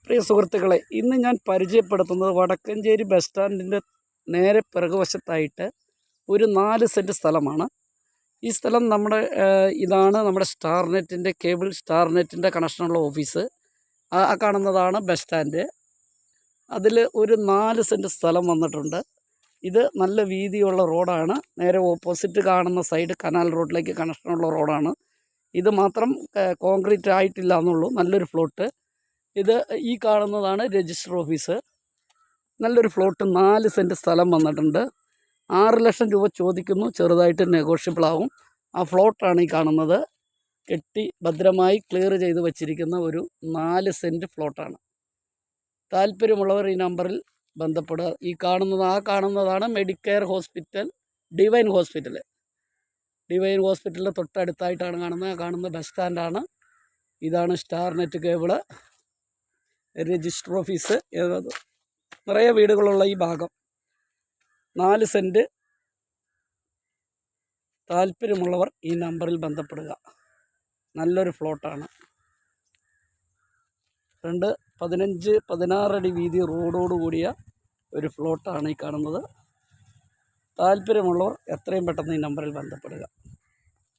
പ്രിയ സുഹൃത്തുക്കളെ, ഇന്ന് ഞാൻ പരിചയപ്പെടുത്തുന്നത് വടക്കഞ്ചേരി ബസ് സ്റ്റാൻഡിൻ്റെ നേരെ പിറകുവശത്തായിട്ട് ഒരു 4 സെൻറ്റ് സ്ഥലമാണ്. ഈ സ്ഥലം ഇതാണ് നമ്മുടെ സ്റ്റാർനെറ്റിൻ്റെ കേബിൾ സ്റ്റാർനെറ്റിൻ്റെ കണക്ഷനുള്ള ഓഫീസ്. ആ കാണുന്നതാണ് ബസ് സ്റ്റാൻഡ്. അതിൽ ഒരു 4 സെൻറ്റ് സ്ഥലം വന്നിട്ടുണ്ട്. ഇത് നല്ല വീതിയുള്ള റോഡാണ്. നേരെ ഓപ്പോസിറ്റ് കാണുന്ന സൈഡ് കനാൽ റോഡിലേക്ക് കണക്ഷനുള്ള റോഡാണ്. ഇത് മാത്രം കോൺക്രീറ്റ് ആയിട്ടില്ല എന്നുള്ളൂ. നല്ലൊരു ഫ്ലോട്ട്. ഇത് ഈ കാണുന്നതാണ് രജിസ്റ്റർ ഓഫീസ്. നല്ലൊരു ഫ്ലോട്ട് 4 സെൻറ്റ് സ്ഥലം വന്നിട്ടുണ്ട്. 6 ലക്ഷം രൂപ ചോദിക്കുന്നു. ചെറുതായിട്ട് നെഗോഷ്യബിൾ ആവും. ആ ഫ്ലോട്ടാണ് ഈ കാണുന്നത്. കെട്ടി ഭദ്രമായി ക്ലിയർ ചെയ്ത് വച്ചിരിക്കുന്ന ഒരു 4 സെൻറ്റ് ഫ്ലോട്ടാണ്. താല്പര്യമുള്ളവർ ഈ നമ്പറിൽ ബന്ധപ്പെടുക. കാണുന്നതാണ് Medicare hospital, divine hospital. Divine ഹോസ്പിറ്റലിൻ്റെ തൊട്ടടുത്തായിട്ടാണ് കാണുന്ന ബസ് സ്റ്റാൻഡാണ്. ഇതാണ് സ്റ്റാർനെറ്റ് കേബിള്, രജിസ്റ്റർ ഓഫീസ്. നിറയെ വീടുകളുള്ള ഈ ഭാഗം 4 സെൻറ്റ്. താല്പര്യമുള്ളവർ ഈ നമ്പറിൽ ബന്ധപ്പെടുക. നല്ലൊരു ഫ്ലോട്ടാണ്. 15-16 അടി വീതി റോഡോട് കൂടിയ ഒരു ഫ്ലോട്ടാണ് ഈ കാണുന്നത്. താല്പര്യമുള്ളവർ എത്രയും പെട്ടെന്ന് ഈ നമ്പറിൽ ബന്ധപ്പെടുക.